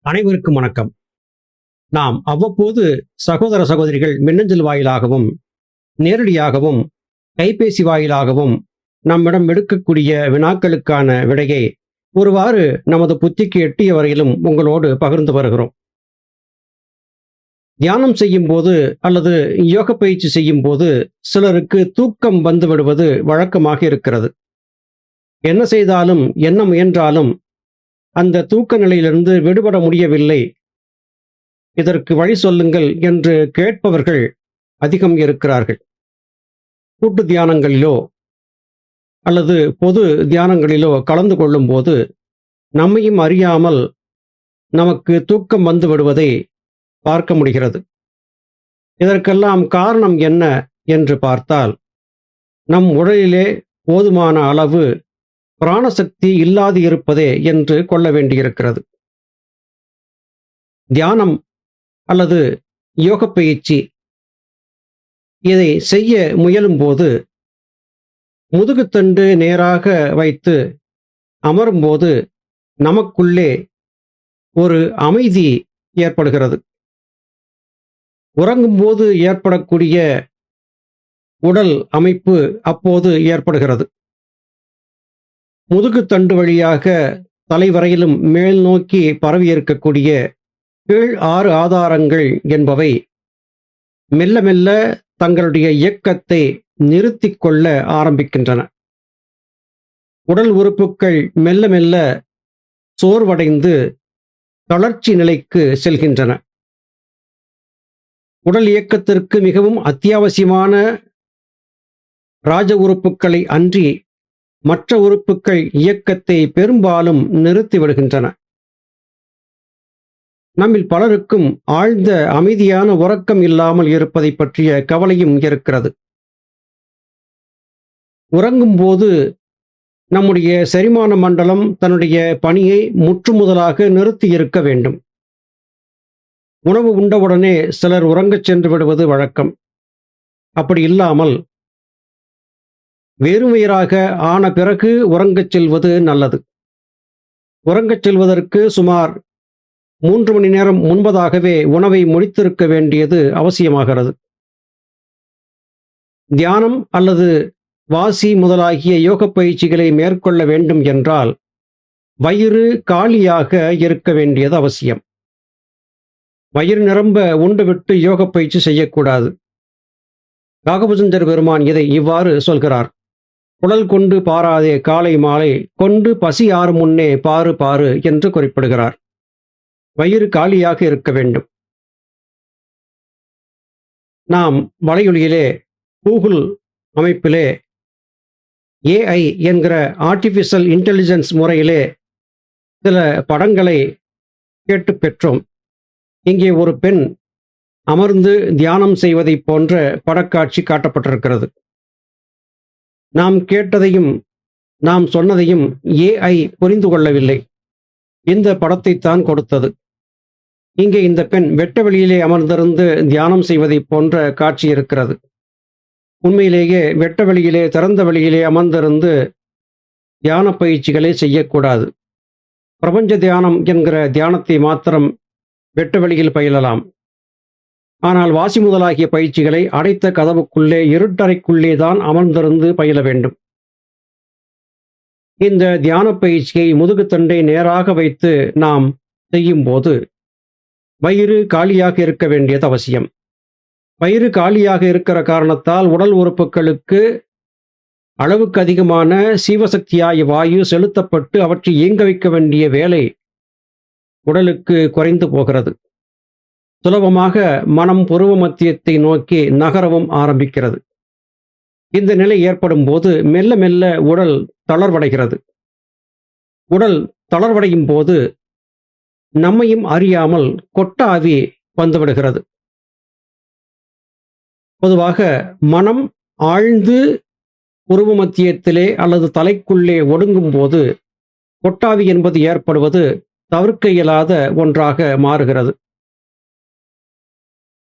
அனைவருக்கும் வணக்கம். நாம் அவ்வப்போது சகோதர சகோதரிகள் மின்னஞ்சல் வாயிலாகவும் நேரடியாகவும் கைபேசி வாயிலாகவும் நம்மிடம் எடுக்கக்கூடிய வினாக்களுக்கான விடையை ஒருவாறு நமது புத்திக்கு எட்டிய வரையிலும் உங்களோடு பகிர்ந்து வருகிறோம். தியானம் செய்யும் போது அல்லது யோக பயிற்சி செய்யும் போது சிலருக்கு தூக்கம் வந்து விடுவது வழக்கமாக இருக்கிறது. என்ன செய்தாலும் என்ன முயன்றாலும் அந்த தூக்க நிலையிலிருந்து விடுபட முடியவில்லை, இதற்கு வழி சொல்லுங்கள் என்று கேட்பவர்கள் அதிகம் இருக்கிறார்கள். கூட்டு தியானங்களிலோ அல்லது பொது தியானங்களிலோ கலந்து கொள்ளும் போது நம்மையும் அறியாமல் நமக்கு தூக்கம் வந்து விடுவதை பார்க்க முடிகிறது. இதற்கெல்லாம் காரணம் என்ன என்று பார்த்தால், நம் உடலிலே போதுமான அளவு பிராணசக்தி இல்லாது இருப்பதே என்று கொள்ள வேண்டியிருக்கிறது. தியானம் அல்லது யோக பயிற்சி இதை செய்ய முயலும்போது முதுகுத்தண்டு நேராக வைத்து அமரும்போது நமக்குள்ளே ஒரு அமைதி ஏற்படுகிறது. உறங்கும்போது ஏற்படக்கூடிய உடல் அமைப்பு அப்போது ஏற்படுகிறது. முதுகுத்தண்டு வழியாக தலைவரையிலும் மேல் நோக்கி பரவி இருக்கக்கூடிய கீழ் 6 ஆதாரங்கள் என்பவை மெல்ல மெல்ல தங்களுடைய இயக்கத்தை நிறுத்தி கொள்ள ஆரம்பிக்கின்றன. உடல் உறுப்புகள் மெல்ல மெல்ல சோர்வடைந்து தளர்ச்சி நிலைக்கு செல்கின்றன. உடல் இயக்கத்திற்கு மிகவும் அத்தியாவசியமான ராஜ உறுப்புகளை அன்றி மற்ற உறுப்புகள் இயக்கத்தை பெரும்பாலும் நிறுத்திவிடுகின்றன. நம்மில் பலருக்கும் ஆழ்ந்த அமைதியான உறக்கம் இல்லாமல் இருப்பதை பற்றிய கவலையும் இருக்கிறது. உறங்கும்போது நம்முடைய செரிமான மண்டலம் தன்னுடைய பணியை முற்றுமுதலாக நிறுத்தி இருக்க வேண்டும். உணவு உண்டவுடனே சிலர் உறங்கச் சென்று விடுவது வழக்கம். அப்படி இல்லாமல் வேறுவயிறாக ஆன பிறகு உறங்கச் செல்வது நல்லது. உறங்கச் செல்வதற்கு சுமார் 3 மணி நேரம் முன்பதாகவே உணவை முடித்திருக்க வேண்டியது அவசியமாகிறது. தியானம் அல்லது வாசி முதலாகிய யோக பயிற்சிகளை மேற்கொள்ள வேண்டும் என்றால் வயிறு காலியாக இருக்க வேண்டியது அவசியம். வயிறு நிரம்ப உண்டுவிட்டு யோக பயிற்சி செய்யக்கூடாது. ராகவசுந்தர பெருமான் இதை இவ்வாறு சொல்கிறார்: குடல் கொண்டு பாராதே காலை மாலை கொண்டு பசி ஆறு முன்னே பாரு பாரு என்று குறிப்பிடுகிறார். வயிறு காலியாக இருக்க வேண்டும். நாம் வலையொலியிலே கூகுள் அமைப்பிலே AI என்கிற ஆர்டிஃபிஷியல் இன்டெலிஜென்ஸ் முறையிலே சில படங்களை கேட்டு பெற்றோம். இங்கே ஒரு பெண் அமர்ந்து தியானம் செய்வதை போன்ற படக்காட்சி காட்டப்பட்டிருக்கிறது. நாம் கேட்டதையும் நாம் சொன்னதையும் AI புரிந்து கொள்ளவில்லை. இந்த படத்தைத்தான் கொடுத்தது. இங்கே இந்த பெண் வெட்ட வெளியிலே அமர்ந்திருந்து தியானம் செய்வதை போன்ற காட்சி இருக்கிறது. உண்மையிலேயே வெட்ட வெளியிலே திறந்த வெளியிலே அமர்ந்திருந்து தியான பயிற்சிகளை செய்யக்கூடாது. பிரபஞ்ச தியானம் என்கிற தியானத்தை மாத்திரம் வெட்ட வெளியில் பயிலலாம். ஆனால் வாசி முதலாகிய பயிற்சிகளை அடைத்த கதவுக்குள்ளே இருட்டறைக்குள்ளே தான் அமர்ந்திருந்து பயில வேண்டும். இந்த தியான பயிற்சியை முதுகுத்தண்டை நேராக வைத்து நாம் செய்யும் போது வயிறு காலியாக இருக்க வேண்டியது அவசியம். வயிறு காலியாக இருக்கிற காரணத்தால் உடல் உறுப்புகளுக்கு அளவுக்கு அதிகமான சீவசக்தியாய வாயு செலுத்தப்பட்டு அவற்றை இயங்க வைக்க வேண்டிய வேலை உடலுக்கு குறைந்து போகிறது. சுலபமாக மனம் புருவ மத்தியத்தை நோக்கி நகரவும் ஆரம்பிக்கிறது. இந்த நிலை ஏற்படும் போது மெல்ல மெல்ல உடல் தளர்வடைகிறது. உடல் தளர்வடையும் போது நம்மையும் அறியாமல் கொட்டாவி வந்துவிடுகிறது. பொதுவாக மனம் ஆழ்ந்து உருவ மத்தியத்திலே அல்லது தலைக்குள்ளே ஒடுங்கும் போது கொட்டாவி என்பது ஏற்படுவது தவிர்க்க இயலாத ஒன்றாக மாறுகிறது.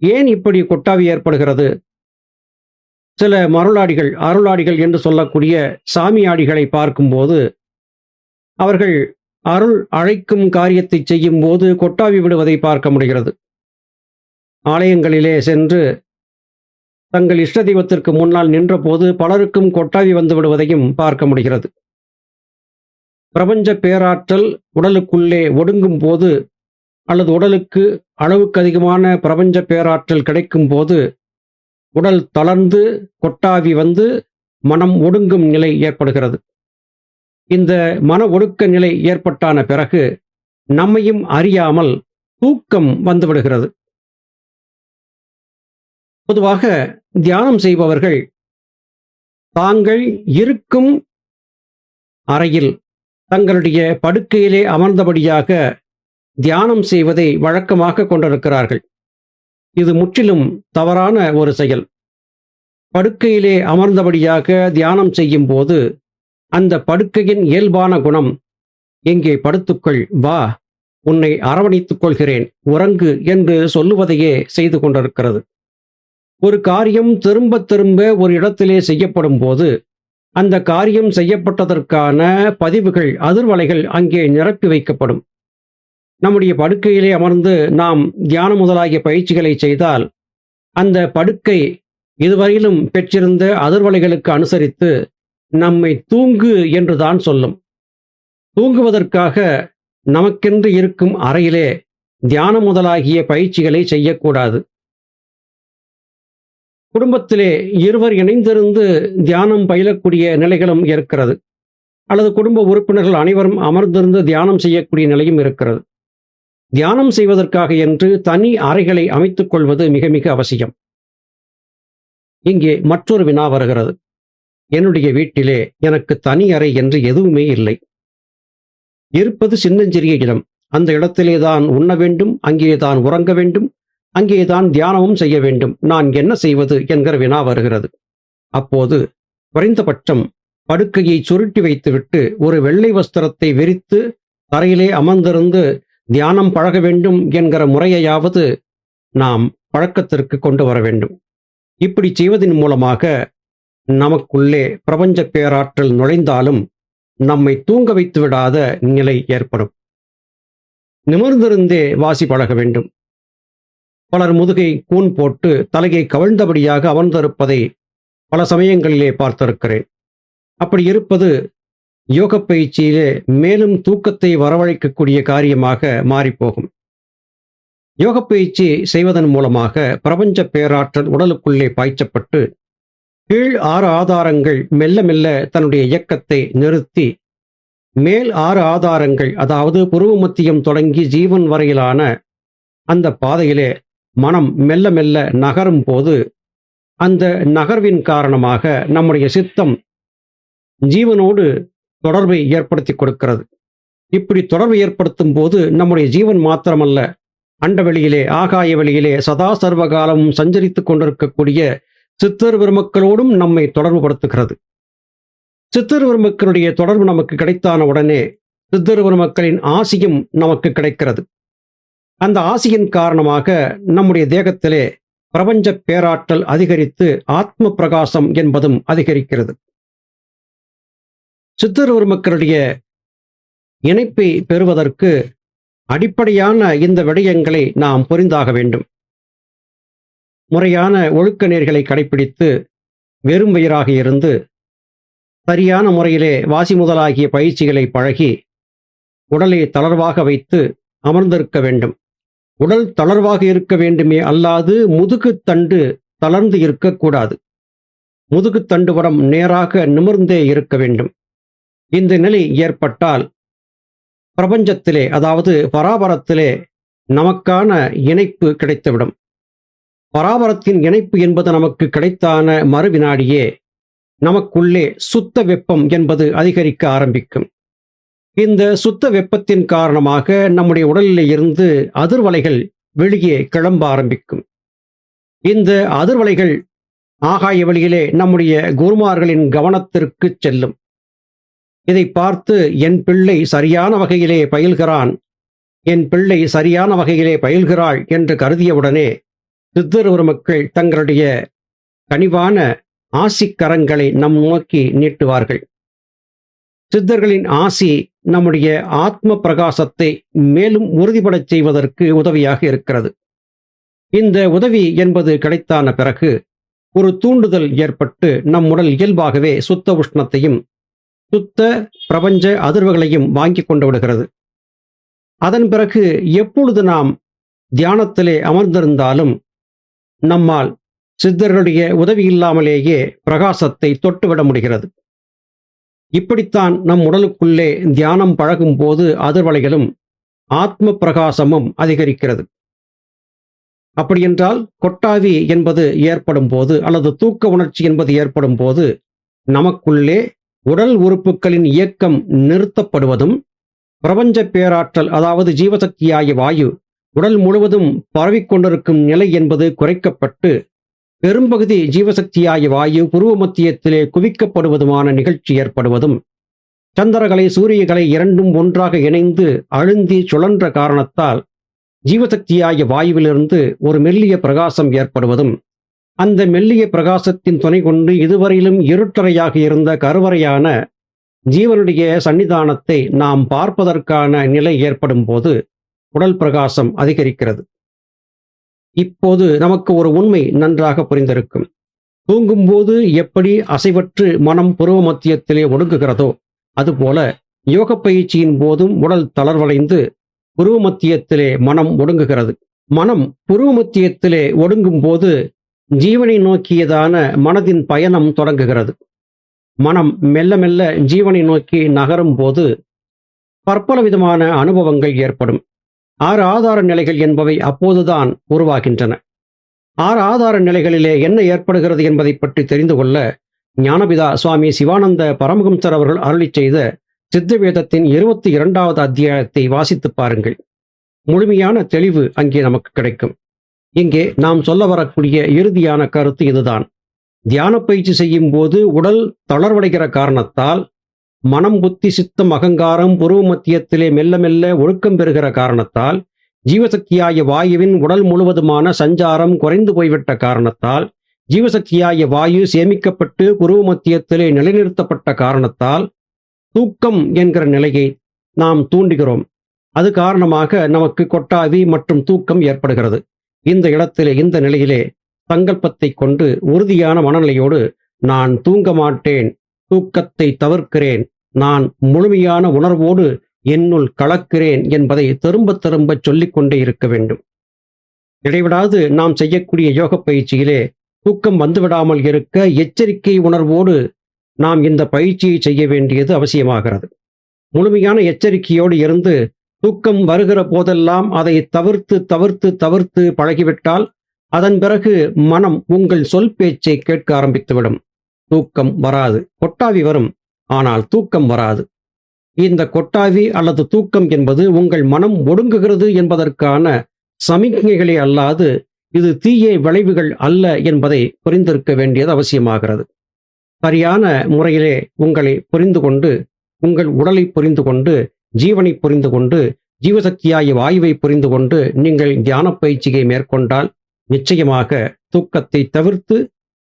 ஏன் இப்படி கொட்டாவி ஏற்படுகிறது? சில மருளாடிகள், அருளாடிகள் என்று சொல்லக்கூடிய சாமியாடிகளை பார்க்கும்போது அவர்கள் அருள் அழைக்கும் காரியத்தை செய்யும் போது கொட்டாவி விடுவதை பார்க்க முடிகிறது. ஆலயங்களிலே சென்று தங்கள் இஷ்ட தெய்வத்திற்கு முன்னால் நின்றபோது பலருக்கும் கொட்டாவி வந்து விடுவதையும் பார்க்க முடிகிறது. பிரபஞ்ச பேராற்றல் உடலுக்குள்ளே ஒடுங்கும் போது அல்லது உடலுக்கு அளவுக்கு அதிகமான பிரபஞ்ச பேராற்றல் கிடைக்கும் போது உடல் தளர்ந்து கொட்டாவி வந்து மனம் ஒடுங்கும் நிலை ஏற்படுகிறது. இந்த மன ஒடுக்க நிலை ஏற்பட்டான பிறகு நம்மையும் அறியாமல் தூக்கம் வந்துவிடுகிறது. பொதுவாக தியானம் செய்பவர்கள் தாங்கள் இருக்கும் அறையில் தங்களுடைய படுக்கையிலே அமர்ந்தபடியாக தியானம் செய்வதை வழக்கமாக கொண்டிருக்கிறார்கள். இது முற்றிலும் தவறான ஒரு செயல். படுக்கையிலே அமர்ந்தபடியாக தியானம் செய்யும் போது அந்த படுக்கையின் இயல்பான குணம், எங்கே படுத்துக்கொள், வா, உன்னை அரவணைத்துக் கொள்கிறேன், உறங்கு என்று சொல்லுவதையே செய்து கொண்டிருக்கிறது. ஒரு காரியம் திரும்ப திரும்ப ஒரு இடத்திலே செய்யப்படும் போது அந்த காரியம் செய்யப்பட்டதற்கான பதிவுகள், அதிர்வலைகள் அங்கே நிரப்பி வைக்கப்படும். நம்முடைய படுக்கையிலே அமர்ந்து நாம் தியானம் முதலாகிய பயிற்சிகளை செய்தால் அந்த படுக்கை இதுவரையிலும் பெற்றிருந்த அதிர்வலைகளுக்கு அனுசரித்து நம்மை தூங்கு என்றுதான் சொல்லும். தூங்குவதற்காக நமக்கென்று இருக்கும் அறையிலே தியானம் முதலாகிய பயிற்சிகளை செய்யக்கூடாது. குடும்பத்திலே இருவர் இணைந்திருந்து தியானம் பயிலக்கூடிய நிலைகளும் இருக்கிறது. அல்லது குடும்ப உறுப்பினர்கள் அனைவரும் அமர்ந்திருந்து தியானம் செய்யக்கூடிய நிலையும் இருக்கிறது. தியானம் செய்வதற்காக என்று தனி அறைகளை அமைத்துக் கொள்வது மிக மிக அவசியம். இங்கே மற்றொரு வினா வருகிறது. என்னுடைய வீட்டிலே எனக்கு தனி அறை என்று எதுவுமே இல்லை. இருப்பது சின்னஞ்சிறிய இடம். அந்த இடத்திலே தான் உண்ண வேண்டும், அங்கே தான் உறங்க வேண்டும், அங்கே தான் தியானமும் செய்ய வேண்டும். நான் என்ன செய்வது என்கிற வினா வருகிறது. அப்போது குறைந்தபட்சம் படுக்கையை சுருட்டி வைத்துவிட்டு ஒரு வெள்ளை வஸ்திரத்தை விரித்து தரையிலே அமர்ந்திருந்து தியானம் பழக வேண்டும் என்கிற முறையையாவது நாம் பழக்கத்திற்கு கொண்டு வர வேண்டும். இப்படி செய்வதன் மூலமாக நமக்குள்ளே பிரபஞ்ச பேராற்றல் நுழைந்தாலும் நம்மை தூங்க வைத்து விடாத நிலை ஏற்படும். நிமிர்ந்திருந்தே வாசி பழக வேண்டும். பலர் முதுகை கூன் போட்டு தலையை கவிழ்ந்தபடியாக அமர்ந்திருப்பதை பல சமயங்களிலே பார்த்திருக்கிறேன். அப்படி இருப்பது யோக பயிற்சியிலே மேலும் தூக்கத்தை வரவழைக்கக்கூடிய காரியமாக மாறிப்போகும். யோக பயிற்சி செய்வதன் மூலமாக பிரபஞ்ச பேராற்றல் உடலுக்குள்ளே பாய்ச்சப்பட்டு கீழ் 6 ஆதாரங்கள் மெல்ல மெல்ல தன்னுடைய இயக்கத்தை நிறுத்தி மேல் 6 ஆதாரங்கள், அதாவது புருவ மத்தியம் தொடங்கி ஜீவன் வரையிலான அந்த பாதையிலே மனம் மெல்ல மெல்ல நகரும் போது அந்த நகர்வின் காரணமாக நம்முடைய சித்தம் ஜீவனோடு தொடர்பை ஏற்படுத்தி கொடுக்கிறது. இப்படி தொடர்பு ஏற்படுத்தும் போது நம்முடைய ஜீவன் மாத்திரமல்ல, அண்டவெளியிலே ஆகாய வெளியிலே சதா சர்வகாலமும் சஞ்சரித்துக் கொண்டிருக்கக்கூடிய சித்தர் பெருமக்களோடும் நம்மை தொடர்பு படுத்துகிறது. சித்தர் பெருமக்களுடைய தொடர்பு நமக்கு கிடைத்தான உடனே சித்தர் பெருமக்களின் ஆசியும் நமக்கு கிடைக்கிறது. அந்த ஆசியின் காரணமாக நம்முடைய தேகத்திலே பிரபஞ்ச பேராற்றல் அதிகரித்து ஆத்ம பிரகாசம் என்பதும் அதிகரிக்கிறது. சித்தர் பெருமக்களுடைய இணைப்பை பெறுவதற்கு அடிப்படையான இந்த விடயங்களை நாம் புரிந்தாக வேண்டும். முறையான ஒழுக்க நேர்களை கடைபிடித்து வெறும் வயிறாக இருந்து சரியான முறையிலே வாசி முதலாகிய பயிற்சிகளை பழகி உடலை தளர்வாக வைத்து அமர்ந்திருக்க வேண்டும். உடல் தளர்வாக இருக்க வேண்டுமே அல்லாது முதுகுத்தண்டு தளர்ந்து இருக்கக்கூடாது. முதுகுத்தண்டுவரம் நேராக நிமிர்ந்தே இருக்க வேண்டும். இந்த நிலை ஏற்பட்டால் பிரபஞ்சத்திலே, அதாவது பராபரத்திலே நமக்கான இணைப்பு கிடைத்துவிடும். பராபரத்தின் இணைப்பு என்பது நமக்கு கிடைத்தான மறுவினாடியே நமக்குள்ளே சுத்த வெப்பம் என்பது அதிகரிக்க ஆரம்பிக்கும். இந்த சுத்த வெப்பத்தின் காரணமாக நம்முடைய உடலில் இருந்து அதிர்வலைகள் வெளியே கிளம்ப ஆரம்பிக்கும். இந்த அதிர்வலைகள் ஆகாய வழியிலே நம்முடைய குருமார்களின் கவனத்திற்கு செல்லும். இதை பார்த்து என் பிள்ளை சரியான வகையிலே பயில்கிறான், என் பிள்ளை சரியான வகையிலே பயில்கிறாள் என்று கருதியவுடனே சித்தர் பெருமக்கள் தங்களுடைய கனிவான ஆசிக்கரங்களை நம் நோக்கி நீட்டுவார்கள். சித்தர்களின் ஆசி நம்முடைய ஆத்ம பிரகாசத்தை மேலும் உறுதிபடச் செய்வதற்கு உதவியாக இருக்கிறது. இந்த உதவி என்பது கிடைத்தான பிறகு ஒரு தூண்டுதல் ஏற்பட்டு நம் உடல் இயல்பாகவே சுத்த உஷ்ணத்தையும் சுத்த பிரபஞ்ச அதிர்வுகளையும் வாங்கி கொண்டு விடுகிறது. அதன் பிறகு எப்பொழுது நாம் தியானத்திலே அமர்ந்திருந்தாலும் நம்மால் சித்தர்களுடைய உதவி இல்லாமலேயே பிரகாசத்தை தொட்டுவிட முடிகிறது. இப்படித்தான் நம் உடலுக்குள்ளே தியானம் பழகும் போது அதிர்வலைகளும் ஆத்ம பிரகாசமும் அதிகரிக்கிறது. அப்படியென்றால் கொட்டாவி என்பது ஏற்படும் போது அல்லது தூக்க உணர்ச்சி என்பது ஏற்படும் போது நமக்குள்ளே உடல் உறுப்புகளின் இயக்கம் நிறுத்தப்படுவதும், பிரபஞ்ச பேராற்றல் அதாவது ஜீவசக்தியாகிய வாயு உடல் முழுவதும் பரவிக்கொண்டிருக்கும் நிலை என்பது குறைக்கப்பட்டு பெரும்பகுதி ஜீவசக்தியாகிய வாயு புருவ மத்தியத்திலே குவிக்கப்படுவதுமான நிகழ்ச்சி ஏற்படுவதும், சந்திரகலை சூரியகலை இரண்டும் ஒன்றாக இணைந்து அழுந்தி சுழன்ற காரணத்தால் ஜீவசக்தியாகிய வாயுவிலிருந்து ஒரு மெல்லிய பிரகாசம் ஏற்படுவதும், அந்த மெல்லிய பிரகாசத்தின் துணை கொண்டு இதுவரையிலும் இருட்டறையாக இருந்த கருவறையான ஜீவனுடைய சன்னிதானத்தை நாம் பார்ப்பதற்கான நிலை ஏற்படும் போது உடல் பிரகாசம் அதிகரிக்கிறது. இப்போது நமக்கு ஒரு உண்மை நன்றாக புரிந்திருக்கும். தூங்கும்போது எப்படி அசைவற்று மனம் புருவ மத்தியத்திலே ஒடுங்குகிறதோ அதுபோல யோக பயிற்சியின் போதும் உடல் தளர்வடைந்து புருவ மத்தியத்திலே மனம் ஒடுங்குகிறது. மனம் புருவ மத்தியத்திலே ஒடுங்கும் போது ஜீவனை நோக்கியதான மனதின் பயணம் தொடங்குகிறது. மனம் மெல்ல மெல்ல ஜீவனை நோக்கி நகரும் போது பற்பல விதமான அனுபவங்கள் ஏற்படும். 6 ஆதார நிலைகள் என்பவை அப்போதுதான் உருவாகின்றன. 6 ஆதார நிலைகளிலே என்ன ஏற்படுகிறது என்பதை பற்றி தெரிந்து கொள்ள ஞானபிதா சுவாமி சிவானந்த பரமஹம்சர் அவர்கள் அருளிச் செய்த சித்த வேதத்தின் 22வது அத்தியாயத்தை வாசித்து பாருங்கள். முழுமையான தெளிவு அங்கே நமக்கு கிடைக்கும். இங்கே நாம் சொல்ல வரக்கூடிய இறுதியான கருத்து இதுதான். தியான பயிற்சி செய்யும் போது உடல் தளர்வடைகிற காரணத்தால் மனம் புத்தி சித்தம் அகங்காரம் புருவ மத்தியத்திலே மெல்ல மெல்ல ஒழுக்கம் பெறுகிற காரணத்தால் ஜீவசக்தியாகிய வாயுவின் உடல் முழுவதுமான சஞ்சாரம் குறைந்து போய்விட்ட காரணத்தால் ஜீவசக்தியாகிய வாயு சேமிக்கப்பட்டு புருவ மத்தியத்திலே நிலைநிறுத்தப்பட்ட காரணத்தால் தூக்கம் என்கிற நிலையை நாம் தூண்டுகிறோம். அது காரணமாக நமக்கு கொட்டாவி மற்றும் தூக்கம் ஏற்படுகிறது. இந்த இடத்திலே இந்த நிலையிலே சங்கல்பத்தை கொண்டு உறுதியான மனநிலையோடு நான் தூங்க மாட்டேன், தூக்கத்தை தவிர்க்கிறேன், நான் முழுமையான உணர்வோடு என்னுள் கலக்கிறேன் என்பதை திரும்ப திரும்ப சொல்லிக்கொண்டே இருக்க வேண்டும். இடைவிடாது நாம் செய்யக்கூடிய யோக பயிற்சியிலே தூக்கம் வந்துவிடாமல் இருக்க எச்சரிக்கை உணர்வோடு நாம் இந்த பயிற்சியை செய்ய வேண்டியது அவசியமாகிறது. முழுமையான எச்சரிக்கையோடு இருந்து தூக்கம் வருகிற போதெல்லாம் அதை தவிர்த்து தவிர்த்து தவிர்த்து பழகிவிட்டால் அதன் பிறகு மனம் உங்கள் சொல் பேச்சை கேட்க ஆரம்பித்துவிடும். தூக்கம் வராது. கொட்டாவி வரும், ஆனால் தூக்கம் வராது. இந்த கொட்டாவி அல்லது தூக்கம் என்பது உங்கள் மனம் ஒடுங்குகிறது என்பதற்கான சமிக்ஞைகளே அல்லாது இது தீய விளைவுகள் அல்ல என்பதை புரிந்திருக்க வேண்டியது அவசியமாகிறது. சரியான முறையிலே உங்களை புரிந்து கொண்டு, உங்கள் உடலை புரிந்து கொண்டு, ஜீவனை புரிந்து கொண்டு, ஜீவசக்தியாகிய வாயுவை புரிந்து கொண்டு நீங்கள் தியான பயிற்சியை மேற்கொண்டால் நிச்சயமாக தூக்கத்தை தவிர்த்து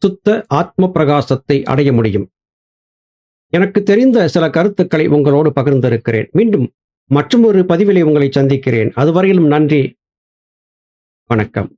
சுத்த ஆத்ம பிரகாசத்தை அடைய முடியும். எனக்கு தெரிந்த சில கருத்துக்களை உங்களோடு பகிர்ந்திருக்கிறேன். மீண்டும் மற்றொரு பதிவிலே உங்களை சந்திக்கிறேன். அதுவரையிலும் நன்றி, வணக்கம்.